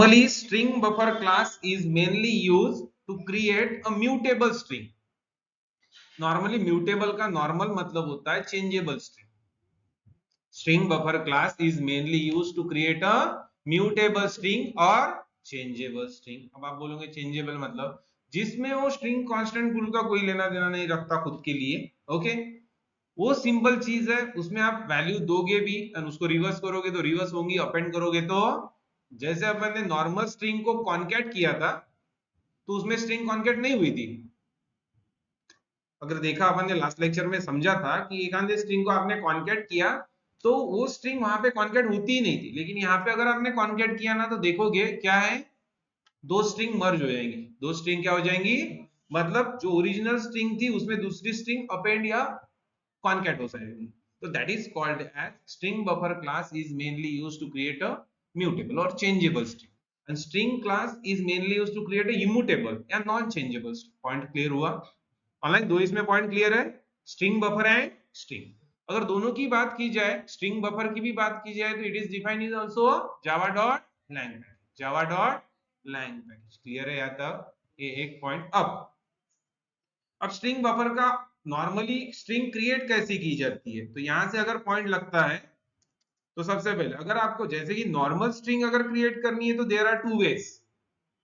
Normally, string buffer class is mainly used to create a mutable string. Normally, mutable का normal मतलब होता है changeable string. String buffer class is mainly used to create a mutable string or changeable string. अब आप बोलोगे changeable मतलब जिसमें वो string constant कुल का कोई लेना देना नहीं रखता खुद के लिए, ओके? वो सिंपल चीज है, उसमें आप वैल्यू दोगे भी और उसको रिवर्स करोगे तो रिवर्स होंगी, अपेंड करोगे तो जैसे अपन ने नॉर्मल स्ट्रिंग को कॉन्कैट किया था तो उसमें स्ट्रिंग कॉन्कैट नहीं हुई थी। अगर देखा अपन ने लास्ट लेक्चर में समझा था कि एक आधे स्ट्रिंग को आपने कॉन्कैट किया तो वो स्ट्रिंग वहां पे कॉन्कैट होती ही नहीं थी, लेकिन यहाँ पे अगर आपने कॉन्कैट किया ना तो देखोगे क्या है, दो स्ट्रिंग मर्ज हो जाएंगी। दो स्ट्रिंग क्या हो जाएंगी, मतलब जो ओरिजिनल स्ट्रिंग थी उसमें दूसरी स्ट्रिंग अपेंड या कॉन्कैट हो जाएगी। तो that is called as string buffer class is mainly used to create a mutable और changeable string, and string class is mainly used to create a immutable या non changeable string. Point clear हुआ? Online दो इसमें point clear है, string buffer and string. अगर दोनों की बात की जाए, स्ट्रिंग बफर की भी बात की जाए, तो it is defined is also Java dot lang package, Java dot lang package. Clear है यहाँ तक? ये एक पॉइंट। अब स्ट्रिंग बफर का नॉर्मली स्ट्रिंग क्रिएट कैसे की जाती है, तो यहां से अगर पॉइंट लगता है तो सबसे पहले अगर आपको जैसे कि नॉर्मल स्ट्रिंग अगर क्रिएट करनी है तो there are two ways.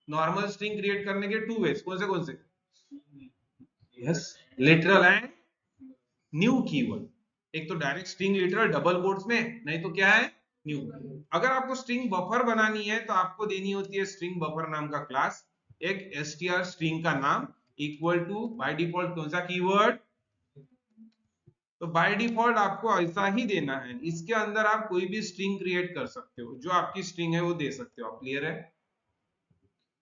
Normal string create करने के टू वेज, कौन से? Yes, literal and new keyword. एक तो direct string literal double quotes में, नहीं तो क्या है, न्यू। अगर आपको स्ट्रिंग बफर बनानी है तो आपको देनी होती है स्ट्रिंग बफर नाम का क्लास, एक str स्ट्रिंग का नाम इक्वल टू बाय डिफॉल्ट कौन सा कीवर्ड, तो बाय डिफॉल्ट आपको ऐसा ही देना है। इसके अंदर आप कोई भी स्ट्रिंग क्रिएट कर सकते हो, जो आपकी स्ट्रिंग है वो दे सकते हो आप। क्लियर है?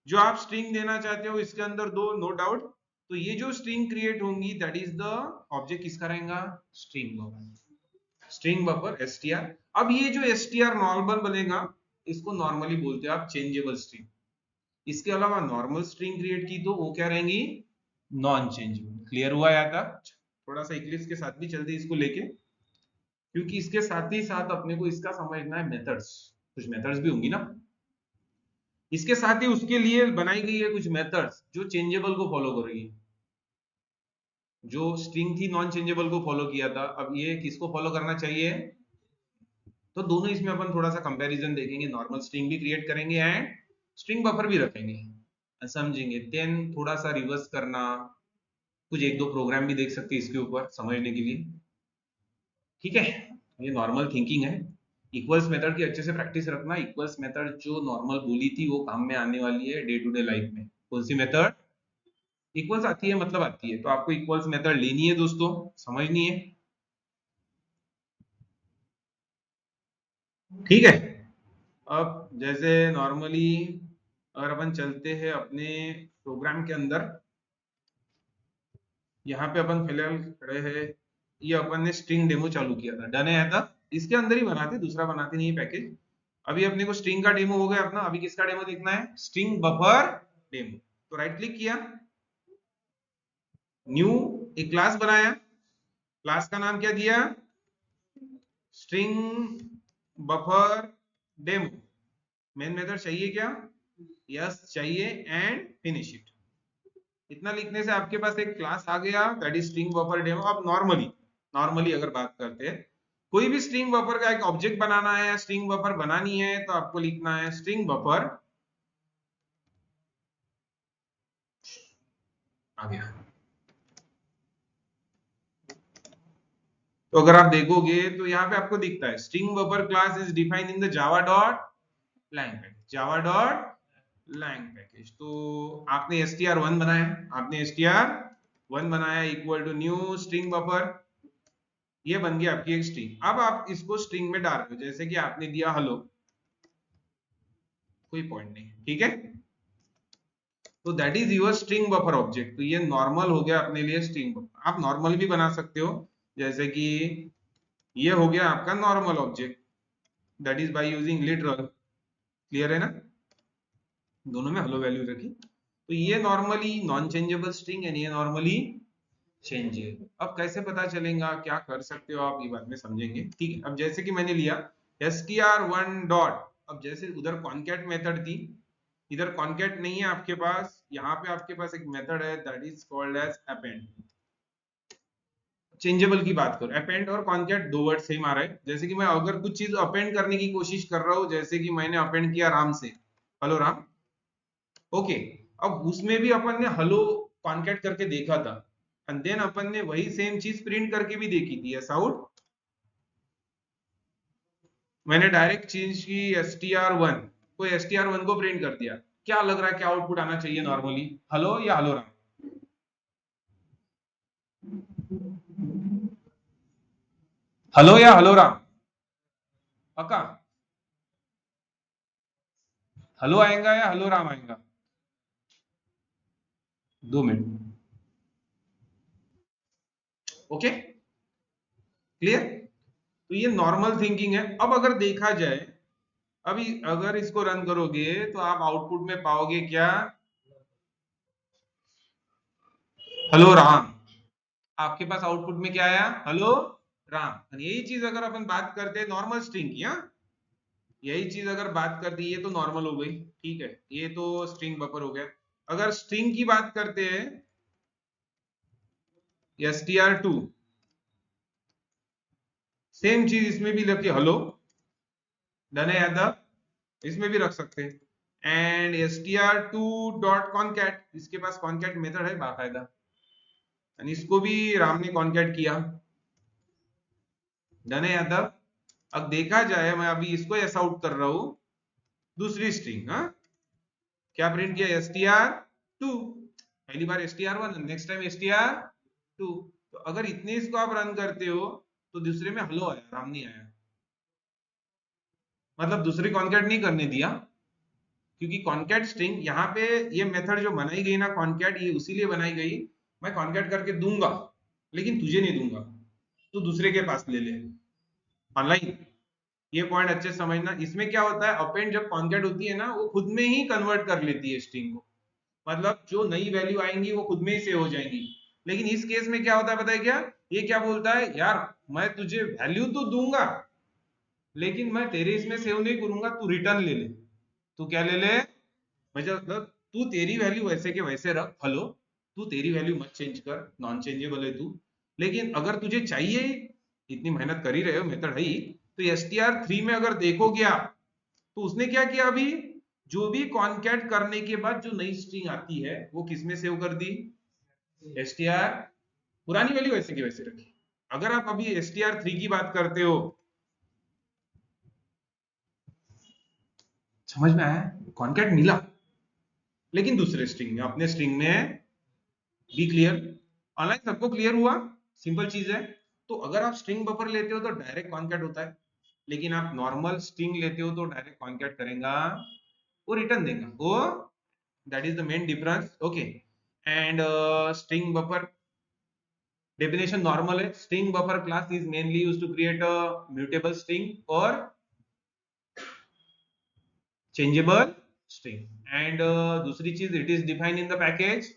जो आप स्ट्रिंग देना चाहते हो इसके अंदर दो, नो डाउट। तो ये जो स्ट्रिंग क्रिएट होंगी दैट इज द ऑब्जेक्ट किसका रहेगा, string buffer. String buffer str। अब ये जो str नॉर्मल बनेगा इसको नॉर्मली बोलते हैं आप चेंजेबल स्ट्रिंग। इसके अलावा नॉर्मल स्ट्रिंग क्रिएट की तो वो क्या रहेंगी, नॉन चेंजेबल। क्लियर हुआ यहाँ तक? थोड़ा सा इक्लिप्स के साथ भी चलते इसको लेके, क्योंकि इसके साथ ही साथ अपने को इसका समझना है मेथड्स। कुछ मेथड्स भी होंगी ना, इसके साथ ही उसके लिए बनाई गई है कुछ मेथड्स जो चेंजेबल को फॉलो करेगी। जो स्ट्रिंग थी नॉन चेंजेबल को फॉलो किया था, अब ये किसको फॉलो करना चाहिए? तो दोनों इसमें अपन थोड़ा सा कंपैरिजन देखेंगे, नॉर्मल स्ट्रिंग भी क्रिएट करेंगे एंड स्ट्रिंग बफर भी रखेंगे, समझेंगे। देन थोड़ा सा रिवर्स करना, कुछ एक दो प्रोग्राम भी देख सकते हैं इसके ऊपर समझने के लिए। ठीक है, ये नॉर्मल थिंकिंग है। इक्वल्स मेथड की अच्छे से प्रैक्टिस रखना। इक्वल्स मेथड जो नॉर्मल बोली थी वो काम में आने वाली है डे टू डे लाइफ में। कौन सी मेथड? इक्वल्स आती है मतलब आती है, तो आपको इक्वल्स मेथड लेनी है दोस्तों, समझनी है। ठीक है, अब जैसे नॉर्मली अगर अपन चलते हैं अपने प्रोग्राम के अंदर, यहाँ पे अपन फिलहाल खड़े हैं, ये अपन ने स्ट्रिंग डेमो चालू किया था, डन है था। इसके अंदर ही बनाते, दूसरा बनाते नहीं पैकेज। अभी अपने को स्ट्रिंग का डेमो हो गया अपना, अभी किसका डेमो देखना है, स्ट्रिंग बफर डेमो। तो राइट क्लिक किया, न्यू, एक क्लास बनाया, क्लास का नाम क्या दिया, string buffer demo. Main method चाहिए क्या, यस चाहिए, एंड फिनिश इट। इतना लिखने से आपके पास एक क्लास आ गया that is string buffer demo. अब नॉर्मली अगर बात करते हैं, कोई भी स्ट्रिंग बफर का एक ऑब्जेक्ट बनाना है या स्ट्रिंग बफर बनानी है तो आपको लिखना है स्ट्रिंग बफर, आ गया। तो अगर आप देखोगे तो यहाँ पे आपको दिखता है string buffer class is defined in the Java dot lang package, Java dot lang package. तो आपने str1 बनाया, आपने str1 बनाया equal to new string buffer, ये बन गया आपकी एक स्ट्रिंग। अब आप इसको स्ट्रिंग में डाल रहे हो, जैसे कि आपने दिया हेलो, कोई पॉइंट नहीं, ठीक है। तो that is your string buffer object. तो ये नॉर्मल हो गया अपने लिए स्ट्रिंग बफर। आप नॉर्मल भी बना सकते हो, जैसे कि ये हो गया आपका normal object, that is by using literal. Clear है ना, दोनों में हेलो वैल्यू रखी। तो ये नॉर्मली नॉन चेंजेबल स्ट्रिंग है, ये नॉर्मली चेंजेबल। अब कैसे पता चलेगा, क्या कर सकते हो आप, ये बाद में समझेंगे। ठीक है, अब जैसे कि मैंने लिया str1 डॉट, अब जैसे उधर कॉनकैट मेथड थी इधर कॉन्कैट नहीं है आपके पास, यहाँ पे आपके पास एक मेथड है that is called as append. Changeable की बात करो, अपेंड और कॉन्कैट दो वर्ड सेम आ रहे हैं। जैसे कि मैं अगर कुछ चीज अपेंड करने की कोशिश कर रहा हूं, जैसे कि मैंने अपेंड किया राम से, हेलो राम, ओके, अब उसमें भी अपन ने हेलो कॉन्कैट करके देखा था, एंड देन अपन ने वही सेम चीज प्रिंट करके भी देखी थी, यस आउट। मैंने डायरेक्ट चेंज की str1 को, str1 को प्रिंट कर दिया, क्या लग रहा है क्या आउटपुट आना चाहिए नॉर्मली, हेलो या हेलो राम? हेलो या हेलो राम? पक्का हेलो आएगा या हेलो राम आएगा? 2 मिनट, ओके, क्लियर? तो ये नॉर्मल थिंकिंग है। अब अगर देखा जाए, अभी अगर इसको रन करोगे तो आप आउटपुट में पाओगे क्या, हेलो राम। आपके पास आउटपुट में क्या आया, हेलो राम। यही चीज अगर अपन बात करते हैं नॉर्मल स्ट्रिंग की, हाँ, यही चीज अगर बात कर दी, ये तो नॉर्मल हो गई, ठीक है, ये तो स्ट्रिंग बफर हो गया। अगर स्ट्रिंग की बात करते हैं, str2, सेम चीज इसमें भी लिखे हेलो, डन है यादव, इसमें भी रख सकते हैं। एंड str2 डॉट कॉन्कैट, इसके पास कॉन्कैट मेथड है बाकायदा, इसको भी राम ने कॉन्कैट किया, डन है यादव। अब देखा जाए, मैं अभी इसको ऐसा आउट कर रहा हूं, दूसरी स्ट्रिंग, हाँ, क्या प्रिंट किया, str2, पहली बार str1, नेक्स्ट टाइम str2। तो अगर इतने इसको आप रन करते हो तो दूसरे में हेलो आया, राम नहीं आया, मतलब दूसरी कॉन्कैट नहीं करने दिया, क्योंकि कॉन्कैट स्ट्रिंग यहाँ पे, ये मेथड जो बनाई गई ना कॉन्कैट, ये उसीलिए बनाई गई, मैं कॉन्कैट करके दूंगा लेकिन तुझे नहीं दूंगा, तू दूसरे के पास ले ले ऑनलाइन। ये पॉइंट अच्छे समझना। इसमें क्या होता है, अपेंड जब कॉन्कैट होती है ना, वो खुद में ही कन्वर्ट कर लेती है स्ट्रिंग को, मतलब जो नई वैल्यू आएंगी वो खुद में ही सेव हो जाएंगी। लेकिन इस केस में क्या होता है पता है क्या, ये क्या बोलता है, यार मैं तुझे वैल्यू तो दूंगा लेकिन मैं तेरे इसमें सेव नहीं करूंगा, तू रिटर्न ले ले। तू क्या ले ले, मतलब तू तेरी वैल्यू वैसे के वैसे रख, हेलो, तू तेरी वैल्यू मत चेंज कर, नॉन चेंजेबल है तू। लेकिन अगर तुझे चाहिए, इतनी मेहनत कर ही रहे हो, मेथड है ही, तो str3 में अगर देखोगे आप, तो उसने क्या किया, अभी जो भी कॉन्कैट करने के बाद जो नई स्ट्रिंग आती है वो किसमें सेव कर दी, str, पुरानी वैल्यू वैसे की वैसे रखी। अगर आप अभी str3 की बात करते हो, समझ में आया, कॉन्कैट मिला लेकिन दूसरे स्ट्रिंग में, अपने स्ट्रिंग में, बी क्लियर, ऑनलाइन सबको क्लियर हुआ, सिंपल चीज है। तो अगर आप स्ट्रिंग बफर लेते हो तो डायरेक्ट कॉन्कैट होता है, लेकिन आप नॉर्मल स्ट्रिंग लेते हो तो डायरेक्ट कॉन्कैट करेगा, वो रिटर्न देगा वो, that is the main difference, okay. And string buffer definition normal है, string buffer class is mainly used to create a mutable string और चेंजेबल स्ट्रिंग। एंड दूसरी चीज, it is defined in the package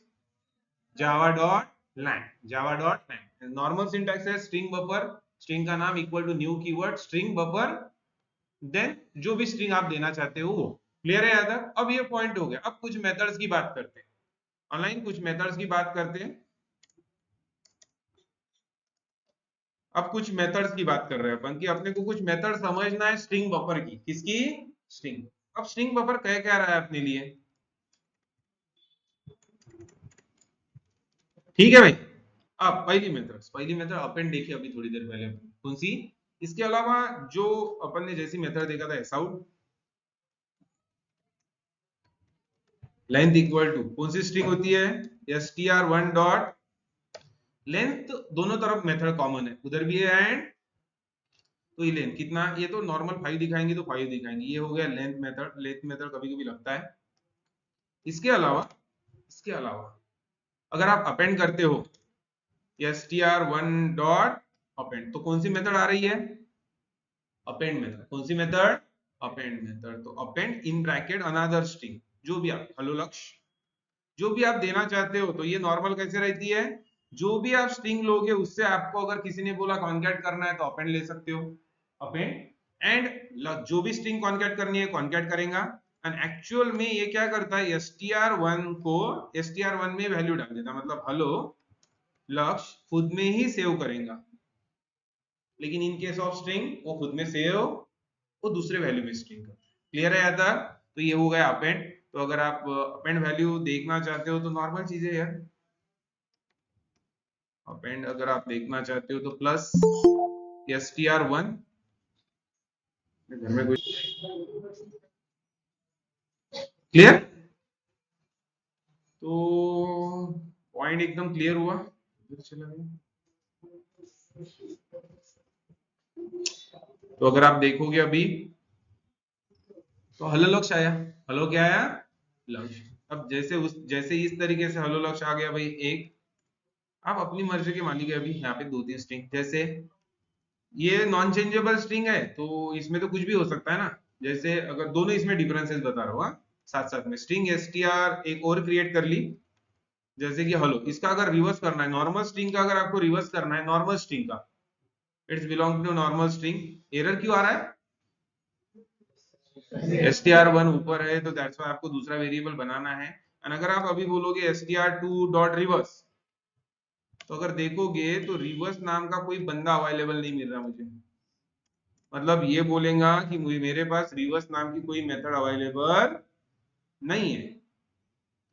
java.lang, java.lang normal syntax है, string buffer, string का नाम equal to new keyword string buffer, then जो भी string आप देना चाहते हो वो, क्लियर है याद? अब ये पॉइंट हो गया। अब कुछ मेथड्स की बात करते हैं, ऑनलाइन कुछ मेथड्स की बात करते हैं। अब कुछ मेथड्स की बात कर रहे हैं अपन कि अपने को कुछ मेथड समझना है स्ट्रिंग बफर की, किसकी, स्ट्रिंग। अब स्ट्रिंग बफर कह क्या रहा है अपने लिए, ठीक है भाई। अब पहली मेथड अपेंड देखी अभी थोड़ी देर पहले, कौन सी, इसके अलावा जो अपन ने जैसी मेथड देखा था एसाउट, लेंथ इक्वल टू कौन सी स्ट्रिंग होती है, str1 डॉट लेंथ, दोनों तरफ मेथड कॉमन है, उधर भी है एंड, तो ये लेंथ कितना, ये तो नॉर्मल 5 दिखाएंगे तो 5 दिखाएंगे, ये हो गया लेंथ मेथड, लेंथ मेथड कभी कभी लगता है। इसके अलावा अगर आप अपेंड करते हो str1 डॉट अपेंड, तो कौन सी मेथड आ रही है, अपेंड मेथड। कौन सी मेथड, अपेंड मेथड। तो append in bracket another string, जो भी आप, हेलो लक्ष्य, जो भी आप देना चाहते हो, तो ये नॉर्मल कैसे रहती है, जो भी आप स्ट्रिंग लोगे उससे आपको अगर किसी ने बोला कॉन्कैट करना है तो अपेंड ले सकते हो, अपेंड, एंड जो भी स्ट्रिंग कॉन्कैट करनी है कॉन्कैट करेगा, एंड एक्चुअल में ये क्या करता है, str1 को str1 में वैल्यू डाल देता, मतलब हेलो लक्ष्य खुद में ही सेव करेगा, लेकिन इन केस ऑफ स्ट्रिंग वो खुद में सेव, वो दूसरे वैल्यू में स्ट्रिंग का। क्लियर है यार? तो ये हो गया अपेंड। तो अगर आप अपेंड वैल्यू देखना चाहते हो तो नॉर्मल चीज है यार, अपेंड अगर आप देखना चाहते हो तो प्लस str1, घर में कोई क्लियर? तो पॉइंट एकदम क्लियर हुआ, चला गया। तो अगर आप देखोगे अभी तो हेलो लक्ष्य आया, हेलो क्या आया, लक्ष्य। अब जैसे इस तरीके से हेलो लक्ष्य आ गया भाई एक, आप अपनी मर्जी के मालिक है। अभी यहाँ पे 2-3 स्ट्रिंग, जैसे ये नॉन चेंजेबल स्ट्रिंग है तो इसमें तो कुछ भी हो सकता है ना, जैसे अगर दोनों इसमें डिफरेंसेस बता रहा हूँ साथ साथ में, स्ट्रिंग str एक और क्रिएट कर ली, जैसे कि हेलो, इसका अगर रिवर्स करना है, नॉर्मल स्ट्रिंग का अगर आपको रिवर्स करना है, नॉर्मल स्ट्रिंग का, it's belong to normal string, error क्यों आ रहा है, str1 ऊपर है तो दैट्स व्हाई आपको दूसरा वेरिएबल बनाना है। एंड अगर आप अभी बोलोगे str2 डॉट रिवर्स, तो अगर देखोगे तो रिवर्स नाम का कोई बंदा अवेलेबल नहीं मिल रहा मुझे, मतलब ये बोलेगा कि मेरे पास रिवर्स नाम की कोई मेथड अवेलेबल नहीं है।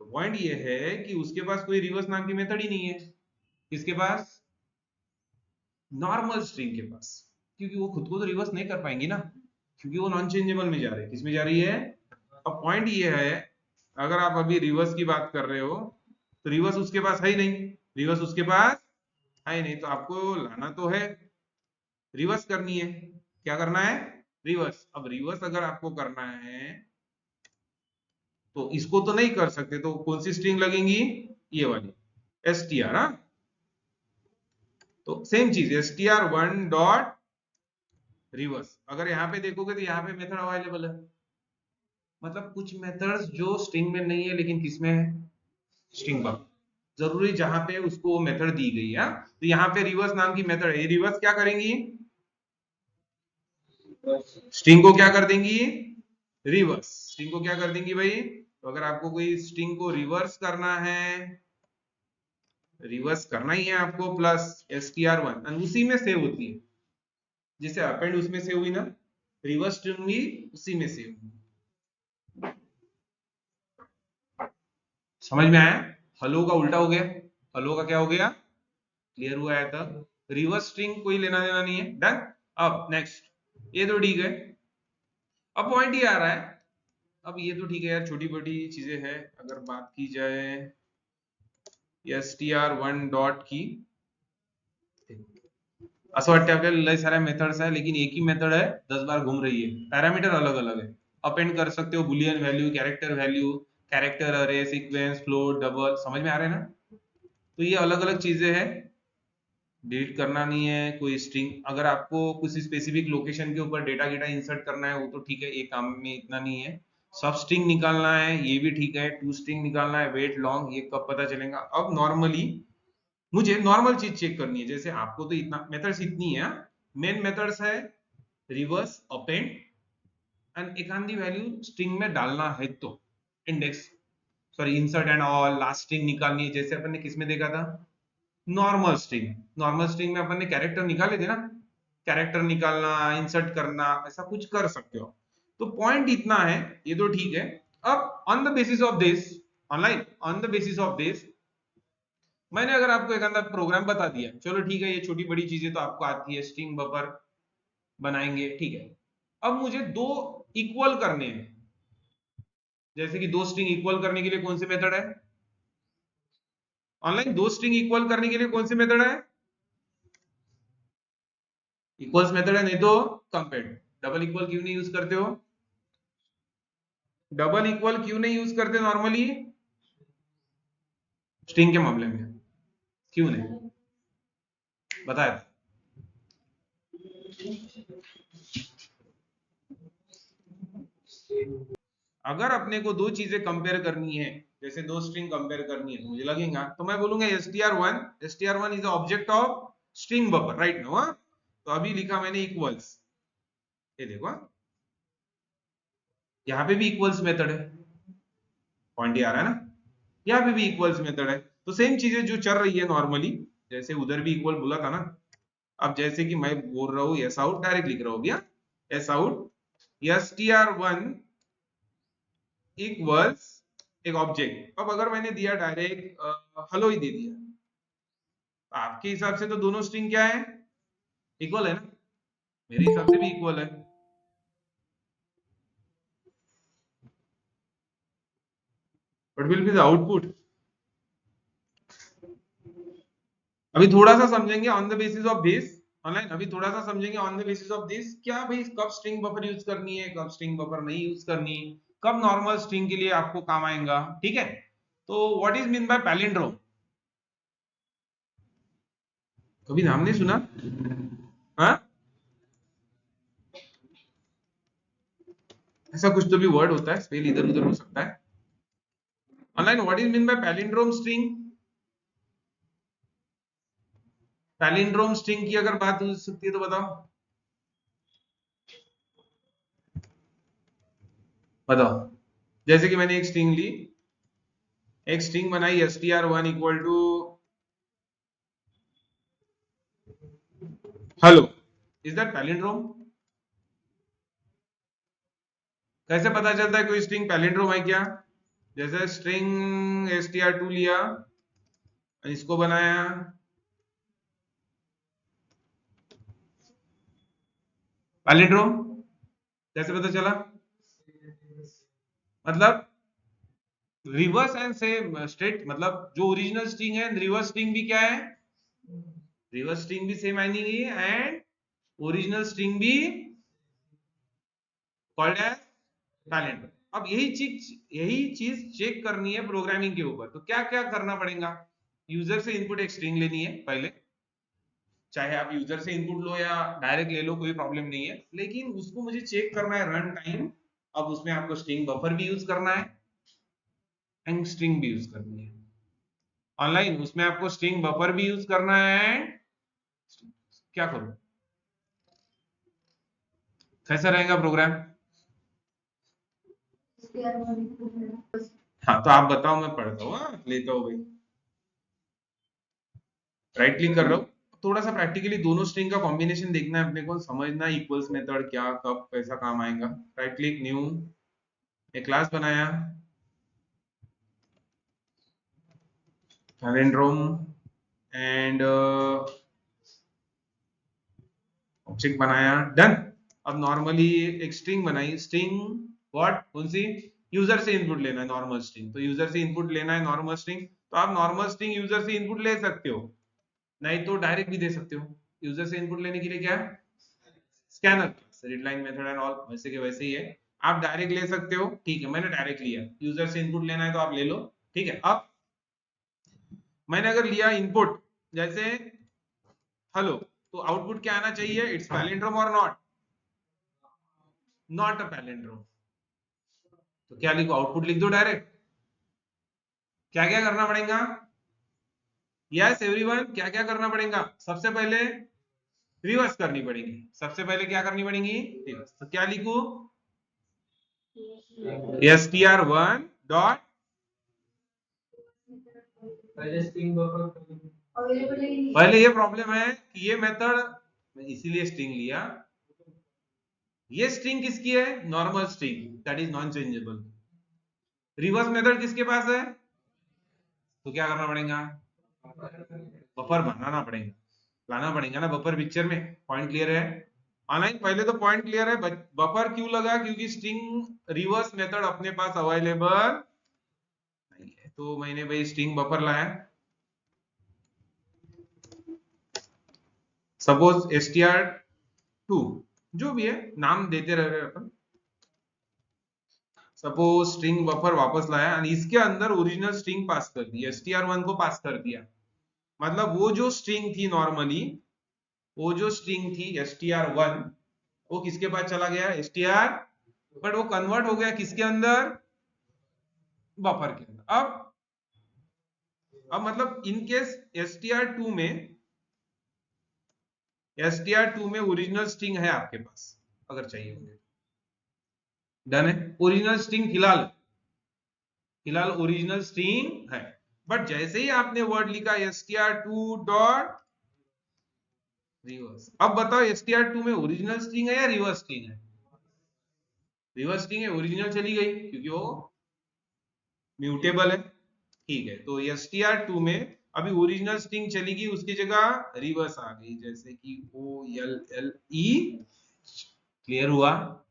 तो पॉइंट ये है कि उसके पास कोई रिवर्स नाम की मेथड ही नहीं है, किसके पास, नॉर्मल स्ट्रिंग के पास, क्योंकि वो खुद को तो रिवर्स नहीं कर पाएंगी ना, क्योंकि वो नॉन चेंजेबल में जा रहे हैं। किस में जा रही है? अब पॉइंट ये है, अगर आप अभी रिवर्स की बात कर रहे हो तो रिवर्स उसके पास है ही नहीं, रिवर्स उसके पास है ही नहीं, तो आपको लाना तो है, रिवर्स करनी है, क्या करना है, रिवर्स। अब रिवर्स अगर आपको करना है तो इसको तो नहीं कर सकते, तो कौन सी स्ट्रिंग लगेंगी, ये वाली str। हाँ, तो सेम चीज str1 डॉट रिवर्स, अगर यहाँ पे देखोगे तो यहाँ पे मेथड अवेलेबल है, मतलब कुछ मेथड्स जो स्ट्रिंग में नहीं है लेकिन किसमें है, स्ट्रिंग पर, जरूरी जहां पे उसको मेथड दी गई है। तो यहाँ पे रिवर्स नाम की मेथड है, ये रिवर्स क्या करेंगी, स्ट्रिंग को क्या कर देंगी, रिवर्स, स्ट्रिंग को क्या कर देंगी भाई। तो अगर आपको कोई स्ट्रिंग को रिवर्स करना है, रिवर्स करना ही है आपको, प्लस str1 और उसी में सेव होती है, जिसे अपेंड उसमें सेव हुई ना, रिवर्स स्ट्रिंग भी उसी में सेव हुई। समझ में आया? हेलो का उल्टा हो गया, हेलो का क्या हो गया, क्लियर हुआ है तब, रिवर्स स्ट्रिंग कोई लेना देना नहीं है, डन। अब नेक्स्ट, ये तो ठीक है। अब पॉइंट ये आ रहा है, अब ये तो ठीक है यार, छोटी छोटी चीजें हैं, अगर बात की जाए str1 डॉट की, असं वाटतं आपल्याला लय साऱ्या मेथड्स है लेकिन एक ही मेथड है 10 बार घूम रही है, पैरामीटर अलग अलग है, अपेंड कर सकते हो बुलियन वैल्यू, कैरेक्टर, कैरेक्टर अरे, सीक्वेंस, फ्लोट, डबल, समझ में आ रहे हैं ना? तो ये अलग अलग चीजें हैं, डिलीट करना नहीं है कोई स्ट्रिंग, अगर आपको कुछ स्पेसिफिक लोकेशन के ऊपर डेटा गेटा इंसर्ट करना है वो तो ठीक है, एक काम में इतना नहीं है, सब स्ट्रिंग निकालना है ये भी ठीक है, टू स्ट्रिंग निकालना है, वेट लॉन्ग, ये कब पता चलेगा। अब नॉर्मली मुझे नॉर्मल चीज चेक करनी है, जैसे आपको तो इतना मेथड्स इतनी है, मेन मेथड्स है रिवर्स, अपेंड एंड एक आधी वैल्यू स्ट्रिंग में डालना है तो index, sorry insert and all, last string निकालनी है, जैसे अपन ने किस में देखा था, नॉर्मल स्ट्रिंग, नॉर्मल स्ट्रिंग में अपन ने कैरेक्टर निकाले थे ना, कैरेक्टर निकालना, इंसर्ट करना, ऐसा कुछ कर सकते हो। तो पॉइंट इतना है, ये तो ठीक है। अब on the basis of this, online on the basis of this, मैंने अगर आपको एक अंदर प्रोग्राम बता दिया, चलो ठीक है, ये छोटी बड़ी चीजें तो आपको आती है, स्ट्रिंग बफर बनाएंगे ठीक है, अब मुझे दो इक्वल करने हैं, जैसे कि दो स्ट्रिंग इक्वल करने के लिए कौन से मेथड है, ऑनलाइन दो स्ट्रिंग इक्वल करने के लिए कौन से मेथड है, इक्वल्स मेथड है, नहीं तो कंपेयर। डबल इक्वल क्यों नहीं यूज करते हो, डबल इक्वल क्यों नहीं यूज करते नॉर्मली स्ट्रिंग के मामले में, क्यों नहीं बताया? अगर अपने को दो चीजें कंपेयर करनी है, जैसे दो स्ट्रिंग कंपेयर करनी है, तो मुझे लगेगा, तो मैं बोलूंगा str1 is object of string buffer right no, तो अभी लिखा मैंने इक्वल्स, ये देखो यहाँ पे भी इक्वल्स मेथड है, पॉइंट ये आ रहा है ना, यहाँ पे भी इक्वल्स मेथड है। तो सेम चीजें जो चल रही है नॉर्मली, जैसे उधर भी इक्वल बोला था ना, अब जैसे कि मैं बोल रहा हूँ एस आउट, डायरेक्ट लिख रहा हूँ भैया, एस आउट str1 इक्वल्स एक ऑब्जेक्ट। अब अगर मैंने दिया डायरेक्ट हेलो ही दे दिया, तो आपके हिसाब से तो दोनों स्ट्रिंग क्या है, इक्वल है ना, मेरे हिसाब से भी इक्वल है। But will be the output, अभी थोड़ा सा समझेंगे on the basis of this, online अभी थोड़ा सा समझेंगे on the basis of this, क्या भाई कब स्ट्रिंग बफर यूज करनी है, कब स्ट्रिंग बफर नहीं यूज करनी, कब नॉर्मल स्ट्रिंग के लिए आपको काम आएगा, ठीक है। तो what is mean by palindrome, कभी नाम नहीं सुना? हाँ, ऐसा कुछ तो भी वर्ड होता है, स्पेल इधर उधर हो सकता है। Online what is mean by palindrome string, palindrome string की अगर बात हो सकती है तो बताओ, बताओ। जैसे कि मैंने एक स्ट्रिंग ली, एक स्ट्रिंग बनाई str1 equal to hello, is that palindrome? कैसे पता चलता है कोई स्ट्रिंग पैलिंड्रोम है क्या? जैसे स्ट्रिंग str2 लिया, इसको बनाया, पैलिंड्रोम कैसे पता चला? मतलब रिवर्स एंड सेम स्ट्रेट, मतलब जो ओरिजिनल स्ट्रिंग है रिवर्स स्ट्रिंग भी क्या है, रिवर्स स्ट्रिंग भी सेम मीनिंग है, एंड ओरिजिनल स्ट्रिंग भी कॉल्ड एज पैलिंड्रोम। अब यही चीज चेक करनी है प्रोग्रामिंग के ऊपर, तो क्या क्या करना पड़ेगा? यूजर से इनपुट एक स्ट्रिंग लेनी है पहले, चाहे आप यूजर से इनपुट लो या डायरेक्ट ले लो, कोई प्रॉब्लम नहीं है, लेकिन उसको मुझे चेक करना है रन टाइम। अब उसमें आपको स्ट्रिंग बफर भी यूज करना है एंड स्ट्रिंग भी यूज करनी है, ऑनलाइन उसमें आपको स्ट्रिंग बफर भी यूज करना है। क्या करूं, कैसा रहेगा प्रोग्राम? हाँ तो आप बताओ, मैं पढ़ता हूँ, हाँ, लेता हूँ भाई, राइट क्लिक कर रहा हूँ। थोड़ा सा प्रैक्टिकली दोनों स्ट्रिंग का कॉम्बिनेशन देखना है अपने को, समझना इक्वल्स मेथड क्या कब कैसा काम आएगा। राइट क्लिक, न्यू, एक क्लास बनाया पैलिंड्रोम एंड ऑब्जेक्ट बनाया, डन। अब नॉर्मली एक स्ट्रिंग बनाई, स्ट्रिंग व्हाट, कौन सी, यूजर से इनपुट लेना है नॉर्मल स्ट्रिंग, तो यूजर से इनपुट लेना है नॉर्मल स्ट्रिंग, तो आप नॉर्मल स्ट्रिंग यूजर से इनपुट ले सकते हो, नहीं तो डायरेक्ट भी दे सकते हो। यूजर से इनपुट लेने के लिए क्या है, स्कैनर, रीडलाइन मेथड एंड ऑल वैसे के वैसे ही है, आप डायरेक्ट ले सकते हो, ठीक है, मैंने डायरेक्ट लिया, यूजर से इनपुट लेना है तो आप ले लो, ठीक है। अब मैंने अगर लिया इनपुट जैसे हेलो, तो आउटपुट क्या आना चाहिए, इट्स पैलिंड्रोम और नॉट, नॉट अ पैलिंड्रोम, तो क्या लिखो, आउटपुट लिख दो डायरेक्ट। क्या क्या करना पड़ेगा, यस एवरीवन, क्या क्या करना पड़ेगा, सबसे पहले रिवर्स करनी पड़ेगी, सबसे पहले क्या करनी पड़ेगी, रिवर्स, तो क्या लिखू, str1 डॉट, पहले ये प्रॉब्लम है कि ये मेथड, इसीलिए स्ट्रिंग लिया, ये स्ट्रिंग किसकी है, normal string, that is non changeable, reverse method किसके पास है, तो क्या करना पड़ेगा, बफर बनाना पड़ेगा, लाना पड़ेगा ना बफर पिक्चर में, पॉइंट क्लियर है? ऑनलाइन पहले तो पॉइंट क्लियर है, बफर क्यों लगा, क्योंकि स्ट्रिंग रिवर्स मेथड अपने पास अवेलेबल नहीं है, तो मैंने भाई स्ट्रिंग बफर लाया, सपोज str2, जो भी है नाम देते रह रहे अपन, सपोज स्ट्रिंग बफर वापस लाया और इसके अंदर ओरिजिनल स्ट्रिंग पास कर दी, str1 को पास कर दिया, मतलब वो जो स्ट्रिंग थी नॉर्मली, वो जो स्ट्रिंग थी str1, वो किसके पास चला गया, str, बट वो कन्वर्ट हो गया किसके अंदर, बफर के अंदर। अब मतलब इन केस str2 में, str2 में ओरिजिनल स्ट्रिंग है आपके पास, अगर चाहिए होंगे, डन है। ओरिजिनल स्ट्रिंग फिलहाल ओरिजिनल स्ट्रिंग है, बट जैसे ही आपने वर्ड लिखा str2 डॉट रिवर्स, अब बताओ str2 में ओरिजिनल स्ट्रिंग है या रिवर्स स्ट्रिंग है? रिवर्स स्ट्रिंग है, ओरिजिनल चली गई क्योंकि वो म्यूटेबल है। ठीक है, तो str2 में अभी ओरिजिनल स्ट्रिंग चली गई, उसकी जगह रिवर्स आ गई, जैसे कि OLLE। क्लियर हुआ?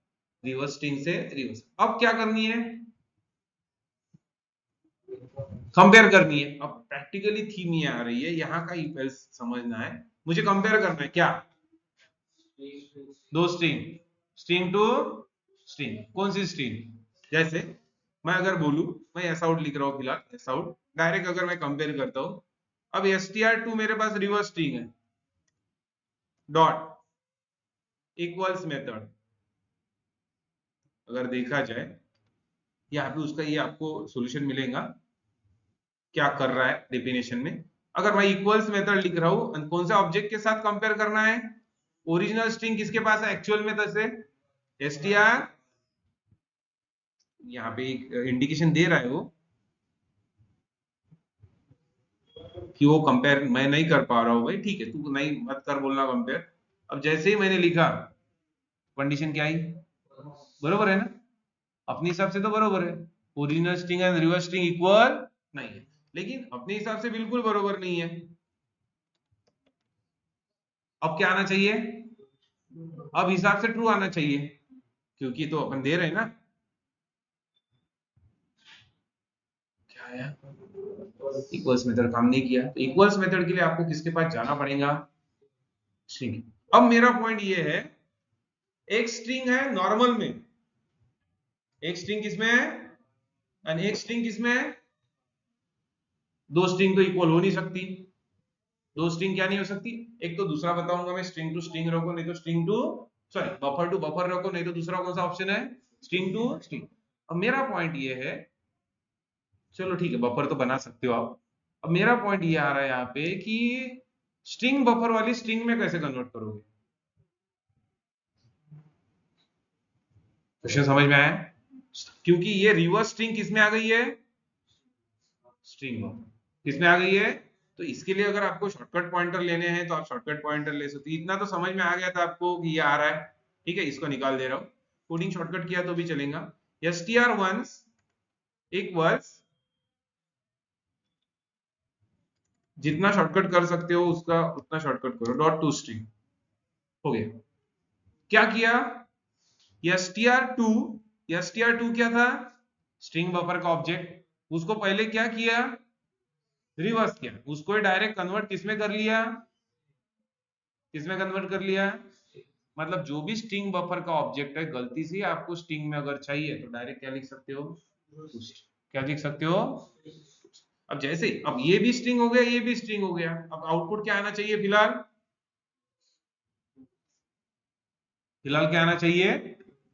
रिवर्स स्ट्रिंग से रिवर्स। अब क्या करनी है? कंपेयर करनी है। अब प्रैक्टिकली थीम ये आ रही है, यहाँ का इफ एल्स समझना है, मुझे कंपेयर करना है क्या? दो स्ट्रिंग, स्ट्रिंग टू स्ट्रिंग। कौन सी स्ट्रिंग? जैसे मैं अगर बोलूं, मैं एस आउट लिख रहा हूं फिलहाल, एस आउट डायरेक्ट अगर मैं कंपेयर करता हूं, अब str2 मेरे पास रिवर्स स्ट्रिंग है, डॉट इक्वल्स मेथड। अगर देखा जाए यहाँ पे उसका ये आपको सॉल्यूशन मिलेगा, क्या कर रहा है डेफिनेशन में। अगर मैं इक्वल्स मेथड लिख रहा हूं, कौन सा ऑब्जेक्ट के साथ कंपेयर करना है? ओरिजिनल स्ट्रिंग किसके पास है एक्चुअल में? से str, यहाँ पे एक इंडिकेशन दे रहा है वो कि वो कंपेयर मैं नहीं कर पा रहा हूं। भाई ठीक है, तू नहीं मत कर बोलना कंपेयर। अब जैसे ही मैंने लिखा, कंडीशन क्या आई? बरोबर है ना? अपने हिसाब से तो बरोबर है, original string and reverse string equal नहीं है, लेकिन अपने हिसाब से बिल्कुल बरोबर नहीं है। अब क्या आना चाहिए? अब हिसाब से ट्रू आना चाहिए, क्योंकि तो अपन दे रहे हैं ना। क्या आया? इक्वल्स मेथड काम नहीं किया, तो इक्वल्स मेथड के लिए आपको किसके पास जाना पड़ेगा? स्ट्रिंग। अब मेरा पॉइंट ये है, एक स्ट्रिंग है नॉर्मल में, एक स्ट्रिंग किसमें है, और एक स्ट्रिंग किसमें है? दो स्ट्रिंग तो इक्वल हो नहीं सकती। दो स्ट्रिंग क्या नहीं हो सकती? एक तो दूसरा बताऊंगा मैं, स्ट्रिंग टू स्ट्रिंग रखो, नहीं तो string to sorry buffer to buffer रखो, नहीं तो दूसरा कौन सा ऑप्शन है? String to string. अब मेरा पॉइंट ये है, चलो ठीक है बफर तो बना सकते हो आप। अब मेरा पॉइंट ये आ रहा है यहाँ पे कि स्ट्रिंग बफर वाली स्ट्रिंग में कैसे कन्वर्ट करोगे? क्वेश्चन समझ में आया? क्योंकि ये रिवर्स स्ट्रिंग किसमें आ गई है? स्ट्रिंग किसमें आ गई है? तो इसके लिए अगर आपको शॉर्टकट पॉइंटर लेने हैं तो आप शॉर्टकट पॉइंटर ले सकते हो। इतना तो समझ में आ गया था आपको कि ये आ रहा है, ठीक है, इसको निकाल दे रहा हूं। कोडिंग शॉर्टकट किया तो भी चलेगा। str1 इक्वल्स, जितना शॉर्टकट कर सकते हो उसका उतना शॉर्टकट करो, डॉट टू स्ट्रिंग। हो गया। क्या किया? str2 क्या था? स्ट्रिंग बफर का ऑब्जेक्ट। उसको पहले क्या किया? रिवर्स किया, उसको डायरेक्ट कन्वर्ट किसमें कर लिया? किसमें कन्वर्ट कर लिया? मतलब जो भी स्ट्रिंग बफर का ऑब्जेक्ट है, गलती से आपको स्ट्रिंग में अगर चाहिए तो डायरेक्ट क्या लिख सकते हो? क्या लिख सकते हो? अब जैसे अब ये भी स्ट्रिंग हो गया, ये भी स्ट्रिंग हो गया, अब आउटपुट क्या आना चाहिए? फिलहाल फिलहाल क्या आना चाहिए?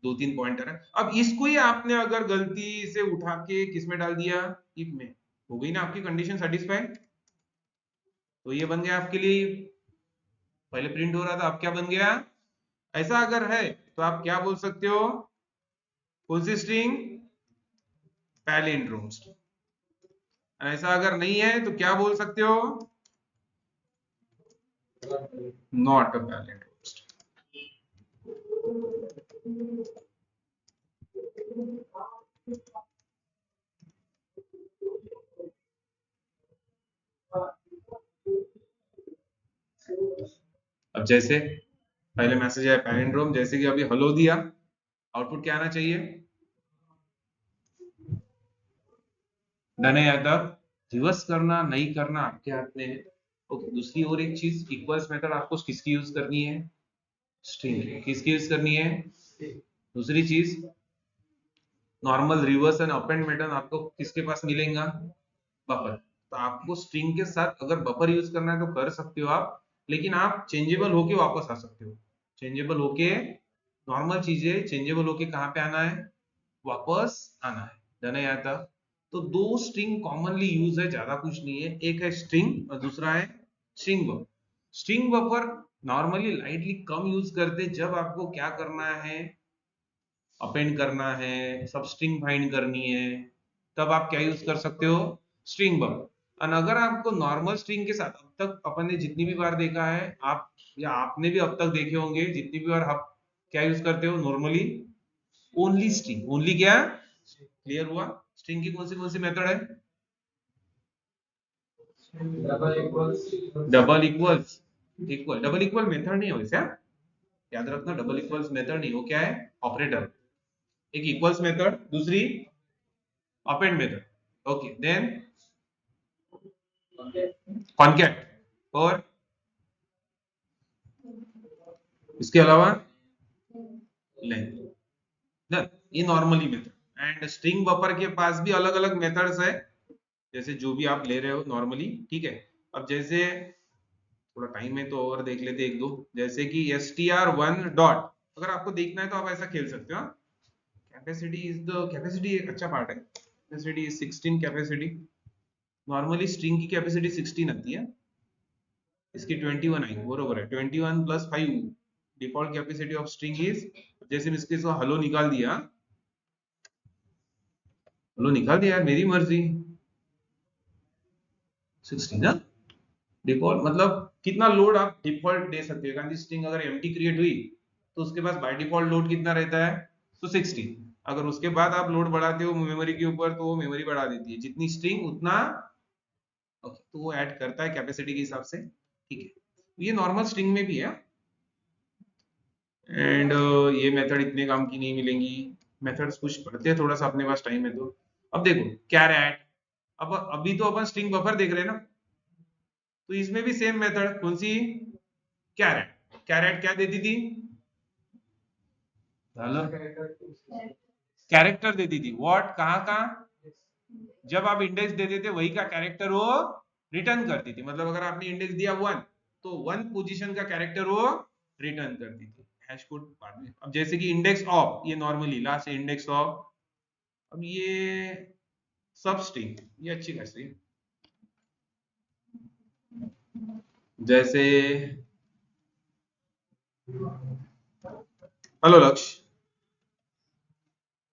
दो तीन पॉइंटर है। अब इसको ही आपने अगर गलती से उठा के किसमें डाल दिया? इफ में। हो गई ना आपकी कंडीशन सेटिस्फाई? तो ये बन गया आपके लिए, पहले प्रिंट हो रहा था, अब क्या बन गया? ऐसा अगर है तो आप क्या बोल सकते हो? कौन सी स्ट्रिंग? Palindrome string. ऐसा अगर नहीं है तो क्या बोल सकते हो? Not a palindrome string. अब जैसे पहले मैसेज आया पैलिंड्रोम, जैसे कि अभी हेलो दिया, आउटपुट क्या आना चाहिए? डन है? यहाँ तक रिवर्स करना नहीं करना आपके हाथ में है। ओके, दूसरी और एक चीज, इक्वल्स मेथड आपको किसकी यूज करनी है? स्ट्रिंग। किसकी यूज करनी है? दूसरी चीज, normal reverse and append method आपको किसके पास मिलेगा? बफर। तो आपको स्ट्रिंग के साथ अगर बफर यूज करना है तो कर सकते हो आप, लेकिन आप चेंजेबल होके वापस आ सकते हो। चेंजेबल होके, नॉर्मल चीजें चेंजेबल होके कहाँ पे आना है? वापस आना है। डन है यहाँ तक? तो दो स्ट्रिंग कॉमनली यूज है, ज्यादा कुछ नहीं है, एक है स्ट्रिंग और दूसरा है string buffer. String buffer normally lightly कम यूज करते जब आपको क्या करना है? अपेंड करना है, सब स्ट्रिंग फाइंड करनी है, तब आप क्या यूज कर सकते हो, स्ट्रिंग बफर। और अगर आपको नॉर्मल स्ट्रिंग के साथ, अब तक अपन ने जितनी भी बार देखा है, आप या आपने भी अब तक देखे होंगे, जितनी भी बार आप क्या यूज करते हो नॉर्मली, ओनली स्ट्रिंग। ओनली क्या, क्लियर हुआ? स्ट्रिंग की कौन सी मेथड है? Double equals, double equal method नहीं हो इसे, याद रखना, डबल इक्वल्स मेथड नहीं हो, क्या है, ऑपरेटर। एक इक्वल्स मेथड, दूसरी append method, okay. Then concat, और इसके अलावा लेंथ, ये normally method. And string buffer के पास भी अलग अलग मेथड्स है, जैसे जो भी आप ले रहे हो नॉर्मली, ठीक है। अब जैसे थोड़ा टाइम है तो और देख लेते एक दो, जैसे कि str1 डॉट, अगर आपको देखना है तो आप ऐसा खेल सकते हो। कैपेसिटी एक अच्छा पार्ट है, कैपेसिटी 16 कैपेसिटी, नॉर्मली स्ट्रिंग की कैपेसिटी 16 आती है, इसकी 21 आई, बरोबर है, 21 plus 5 default capacity of string is, जैसे इसके इसको हलो निकाल दिया, हलो निकाल दिया यार, मेरी मर्जी, 16 ना डिफॉल्ट, मतलब कितना लोड आप डिफॉल्ट दे सकते हो, कारण स्ट्रिंग अगर एम्प्टी क्रिएट हुई तो उसके पास बाय डिफॉल्ट लोड कितना रहता है, तो 16। अगर उसके बाद आप लोड बढ़ाते हो मेमोरी के ऊपर तो वो मेमोरी बढ़ा देती है, जितनी स्ट्रिंग उतना, ओके, तो वो ऐड करता है कैपेसिटी के हिसाब से, ठीक है। ये नॉर्मल स्ट्रिंग में भी है। एंड ये मेथड इतने काम की नहीं मिलेंगी, मेथड्स कुछ पढ़ते हैं थोड़ा सा, अपने पास टाइम है तो। अब देखो कैरेट, अब अभी तो अपन स्ट्रिंग बफर देख रहे हैं ना, तो इसमें भी सेम मेथड, कौन सी, कैरेट। कैरेट क्या देती थी, कैरेक्टर देती थी, व्हाट, कहाँ कहाँ, जब आप इंडेक्स देते थे वही का कैरेक्टर वो रिटर्न करती थी, मतलब अगर आपने इंडेक्स दिया 1 तो 1 पोजीशन का कैरेक्टर वो रिटर्न करती थी, हैश कोड बाद में। अब जैसे कि इंडेक्स ऑफ, ये नॉर्मली लास्ट इंडेक्स ऑफ, अब ये सब स्ट्रिंग, ये अच्छी खासी है, जैसे हेलो लक्ष्य,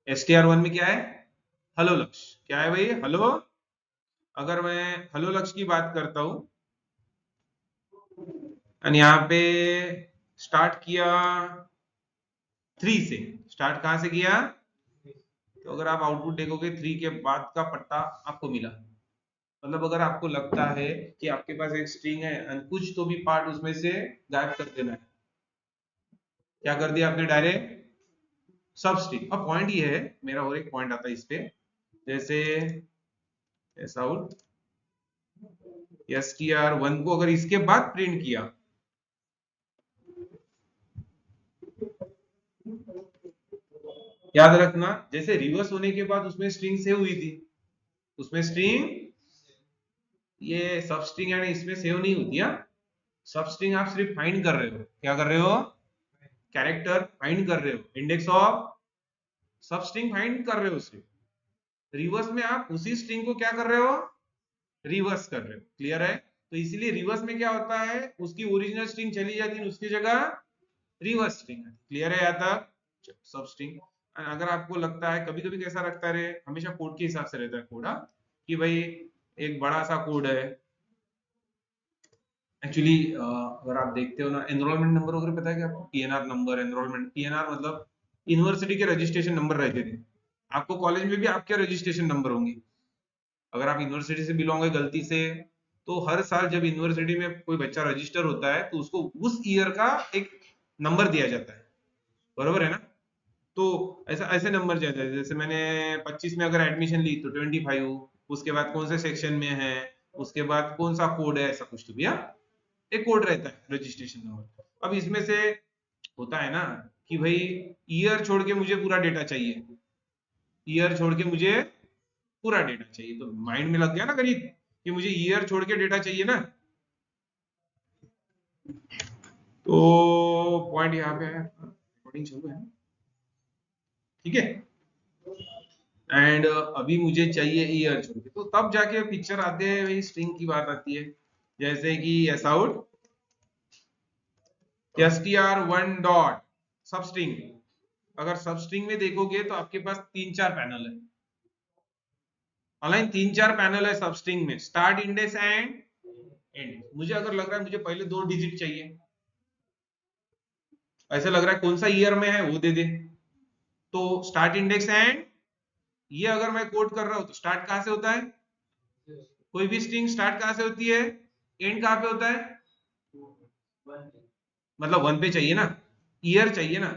str1 में क्या है, हेलो लक्ष्य, क्या है भाई, हेलो। अगर मैं हेलो लक्ष्य की बात करता हूं, और यहाँ पे स्टार्ट किया 3 से, स्टार्ट कहां से किया, तो अगर आप आउटपुट देखोगे 3 के बाद का पट्टा आपको मिला, मतलब अगर आपको लगता है कि आपके पास एक स्ट्रिंग है और कुछ तो भी पार्ट उसमें से गायब कर देना है, क्या कर दिया आपने, डायरेक्ट सब स्ट्रिंग। अब पॉइंट ये है, मेरा और एक पॉइंट आता है इस पे, जैसे ऐसा आउट str1 को अगर इसके बाद प्रिंट किया, याद रखना जैसे रिवर्स होने के बाद उसमें स्ट्रिंग सेव हुई थी, उसमें स्ट्रिंग, ये सब स्ट्रिंग यानी इसमें सेव नहीं होती है, सब स्ट्रिंग आप सिर्फ फाइंड कर रहे हो, क्या कर रहे हो, कैरेक्टर फाइंड कर रहे हो, इंडेक्स ऑफ सब स्ट्रिंग फाइंड कर रहे हो सिर्फ, रिवर्स में आप उसी स्ट्रिंग को क्या कर रहे हो, रिवर्स कर रहे हो, क्लियर है? तो इसीलिए रिवर्स में क्या होता है, उसकी ओरिजिनल स्ट्रिंग चली जाती है, उसकी जगह रिवर्स स्ट्रिंग, क्लियर है यहाँ तक, सब स्ट्रिंग। अगर आपको लगता है, कभी कभी कैसा रखता है, हमेशा कोड के हिसाब से रहता है कोड, कि भाई एक बड़ा सा कोड है, एक्चुअली अगर आप देखते हो ना, एनरोलमेंट नंबर वगैरह पता है क्या आपको, पीएनआर नंबर, एनरोलमेंट, पीएनआर मतलब यूनिवर्सिटी के रजिस्ट्रेशन नंबर रहते थे, आपको कॉलेज में भी आपके रजिस्ट्रेशन नंबर होंगे, अगर आप यूनिवर्सिटी से बिलोंग है गलती से, तो हर साल जब यूनिवर्सिटी में कोई बच्चा रजिस्टर होता है तो उसको उस ईयर का एक नंबर दिया जाता है, बरोबर है ना? तो ऐसा ऐसे नंबर जाता है, जैसे मैंने 25 में अगर एडमिशन ली तो 25, उसके बाद कौन से सेक्शन में है, उसके बाद कौन सा कोड है, ऐसा कुछ तो भैया एक कोड रहता है रजिस्ट्रेशन नंबर। अब इसमें से होता है ना कि भाई ईयर छोड़ के मुझे पूरा डेटा चाहिए, ईयर छोड़ के मुझे पूरा डेटा चाहिए, तो माइंड में लग गया ना करीब कि मुझे ईयर छोड़ के डेटा चाहिए ना, तो पॉइंट यहाँ पे है, रिकॉर्डिंग चालू है, ठीक है। एंड अभी मुझे चाहिए ईयर छोड़ के, तो तब जाके पिक्चर आते हैं, वही स्ट्रिंग की बात आती है, जैसे कि एस आउट str1 डॉट सब स्ट्रिंग, अगर सब स्ट्रिंग में देखोगे तो आपके पास 3-4 पैनल है ऑनलाइन, 3-4 पैनल है सब स्ट्रिंग में, स्टार्ट इंडेक्स एंड एंड। मुझे अगर लग रहा है मुझे पहले 2 डिजिट चाहिए, ऐसा लग रहा है कौन सा ईयर में है वो दे दे, तो स्टार्ट इंडेक्स एंड, ये अगर मैं कोड कर रहा हूं तो स्टार्ट कहां से होता है, कोई भी स्ट्रिंग स्टार्ट कहां से होती है, एंड कहां पे होता है, मतलब 1 पे चाहिए ना, ईयर चाहिए ना।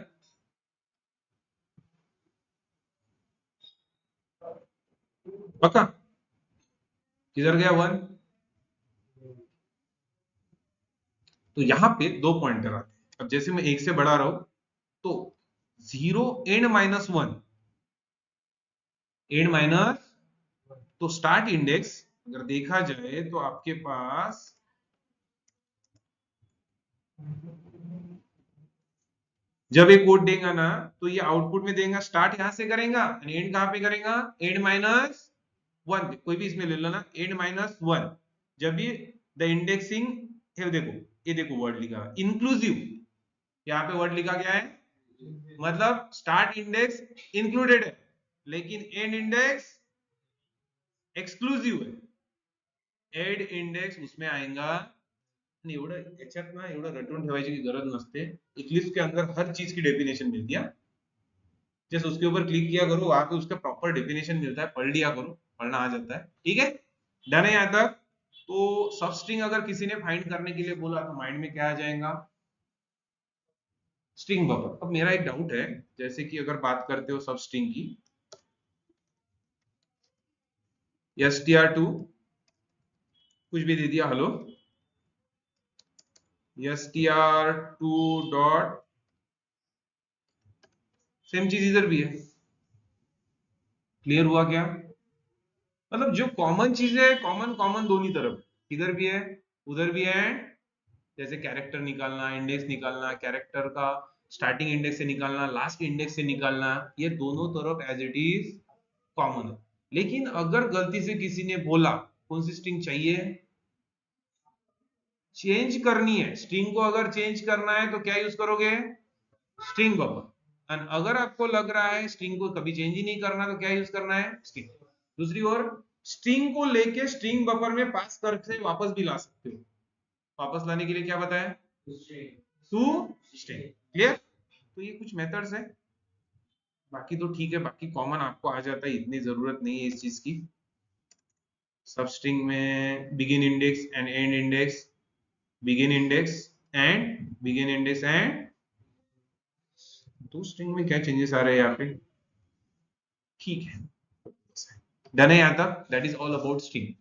पक्का, किधर गया 1, तो यहां पे 2 पॉइंटर आते हैं। अब जैसे मैं 1 से बढ़ा रहा हूं तो 0 एंड -1, एंड माइनस, तो स्टार्ट इंडेक्स अगर देखा जाए तो आपके पास जब ये कोड देगा ना तो ये आउटपुट में देगा, स्टार्ट यहां से करेगा, एंड कहां पे करेगा, एंड -1, कोई भी इसमें ले लो ना, एंड -1। जब ये द इंडेक्सिंग, ये देखो वर्ड लिखा इंक्लूसिव, यहाँ पे वर्ड लिखा क्या है, मतलब स्टार्ट इंडेक्स इंक्लूडेड है लेकिन एंड इंडेक्स एक्सक्लूसिव है, एड इंडेक्स उसमें आएगा नाही। एवढं याच्यात ना एवढं रटून ठेवायची गरज नसते, इक्लिप्स के अंदर हर चीज की डेफिनेशन मिलती है, जैसे उसके ऊपर क्लिक किया करो वहां पे उसका प्रॉपर डेफिनेशन मिलता है, पढ़ लिया करो, पढ़ना आ जाता है, ठीक है, डन है यहां तक। तो सब स्ट्रिंग अगर किसी ने फाइंड करने के लिए बोला तो माइंड में क्या आ जाएगा, स्ट्रिंग बफर। अब मेरा एक डाउट है, जैसे कि अगर बात करते हो सब स्ट्रिंग की, str2 कुछ भी दे दिया, हेलो str2 डॉट, सेम चीज इधर भी है, क्लियर हुआ क्या, मतलब जो कॉमन चीजें है, कॉमन कॉमन दोनों तरफ, इधर भी है उधर भी है, जैसे कैरेक्टर निकालना, इंडेक्स निकालना, कैरेक्टर का स्टार्टिंग इंडेक्स से निकालना, लास्ट इंडेक्स से निकालना, ये दोनों तरफ एज इट इज कॉमन है। लेकिन अगर गलती से किसी ने बोला कौन सी स्ट्रिंग चाहिए, चेंज करनी है स्ट्रिंग को, अगर चेंज करना है तो क्या यूज करोगे, स्ट्रिंग बफर। एंड अगर आपको लग रहा है स्ट्रिंग को कभी चेंज ही नहीं करना तो क्या यूज करना है, स्ट्रिंग। दूसरी ओर स्ट्रिंग को लेके स्ट्रिंग बफर में पास करके वापस भी ला सकते हो, वापस लाने के लिए क्या बताया, टू स्ट्रिंग, क्लियर। तो ये कुछ मेथड्स है, बाकी तो ठीक है, बाकी कॉमन आपको आ जाता है, इतनी जरूरत नहीं है इस चीज की। सब स्ट्रिंग में begin index and and index, begin index and begin index and, तो स्ट्रिंग में क्या चेंजेस आ रहे हैं यहाँ पे, ठीक है, डन है यहाँ तक, that is all about string.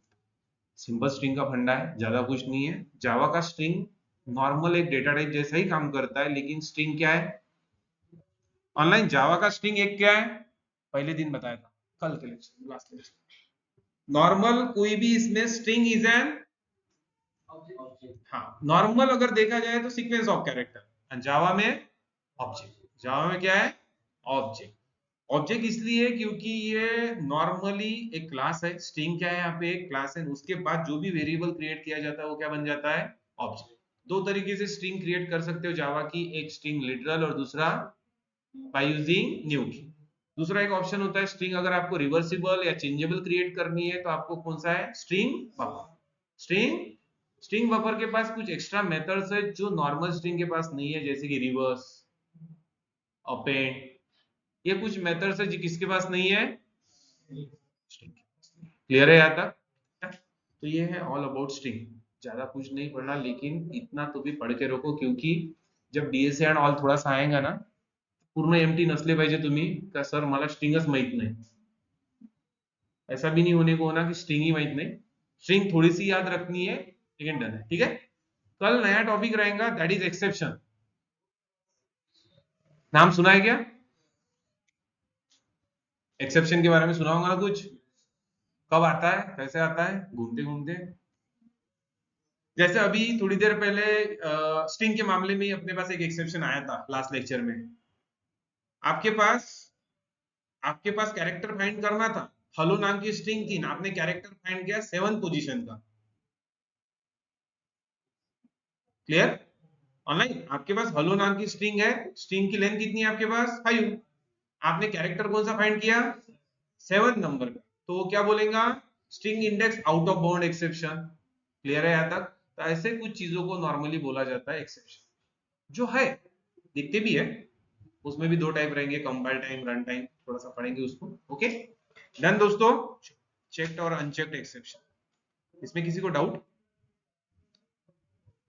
Simple string का फंडा है, ज्यादा कुछ नहीं है। जावा का स्ट्रिंग नॉर्मल एक डेटा टाइप जैसा ही काम करता है, लेकिन स्ट्रिंग क्या है, ऑनलाइन जावा का स्ट्रिंग एक क्या है, पहले दिन बताया था, कल के लेक्चर लास्ट लेक्चर, नॉर्मल कोई भी इसमें स्ट्रिंग इज एन, हाँ नॉर्मल अगर देखा जाए तो सीक्वेंस ऑफ कैरेक्टर, जावा में ऑब्जेक्ट, जावा में क्या है, ऑब्जेक्ट। ऑब्जेक्ट इसलिए क्योंकि ये नॉर्मली एक क्लास है, स्ट्रिंग क्या है यहाँ पे, एक क्लास है, उसके बाद जो भी वेरिएबल क्रिएट किया जाता है वो क्या बन जाता है, ऑब्जेक्ट। दो तरीके से स्ट्रिंग क्रिएट कर सकते हो जावा की, एक स्ट्रिंग लिटरल और दूसरा बाय यूजिंग न्यू की। दूसरा एक ऑप्शन होता है स्ट्रिंग अगर आपको रिवर्सिबल या चेंजेबल क्रिएट करनी है तो आपको कौन सा है, string buffer. String string buffer के पास कुछ एक्स्ट्रा मेथड्स है जो नॉर्मल स्ट्रिंग के पास नहीं है, जैसे कि रिवर्स, अपेंड, ये कुछ मेथड्स है जो किसके पास नहीं है, क्लियर है यहाँ तक। तो ये है ऑल अबाउट स्ट्रिंग, ज्यादा कुछ नहीं पढ़ना, लेकिन इतना तो भी पढ़ के रखो, क्योंकि जब डीएसए एंड ऑल थोडासा आएगा ना, पूर्ण एमटी नसले पाहिजे तुम्ही का सर मला स्ट्रिंगच माहित नाही, ऐसा भी नहीं होने को होना कि स्ट्रिंग ही माहित नहीं, स्ट्रिंग थोड़ी सी याद रखनी है, लेकिन डन है, ठीक है। कल नया टॉपिक रहेगा, दैट इज एक्सेप्शन। नाम सुना है क्या, एक्सेप्शन के बारे में सुना होगा ना कुछ, कब आता है, कैसे आता है, घूमते घूमते, जैसे अभी थोड़ी देर पहले स्ट्रिंग के मामले में ही अपने पास एक एक्सेप्शन आया था लास्ट लेक्चर में। आपके पास आपके पास कैरेक्टर फाइंड करना था, हेलो नाम की स्ट्रिंग थी ना, आपने कैरेक्टर फाइंड किया 7 पोजीशन का, क्लियर। ऑनलाइन आपके पास हेलो नाम की स्ट्रिंग है, स्ट्रिंग की लेंथ कितनी है आपके पास, 5, आपने कैरेक्टर कौन सा फाइंड किया? 7 नंबर का, तो वो क्या बोलेगा? String index out of bound exception. Clear है यहाँ तक? तो ऐसे कुछ चीजों को नॉर्मली बोला जाता है एक्सेप्शन, जो है दिखते भी है। उसमें भी दो टाइप रहेंगे, कंपाइल टाइम, रन टाइम, थोड़ा सा पढ़ेंगे उसको। ओके डन दोस्तों। चेक्ड और अनचेक्ड एक्सेप्शन, इसमें किसी को डाउट?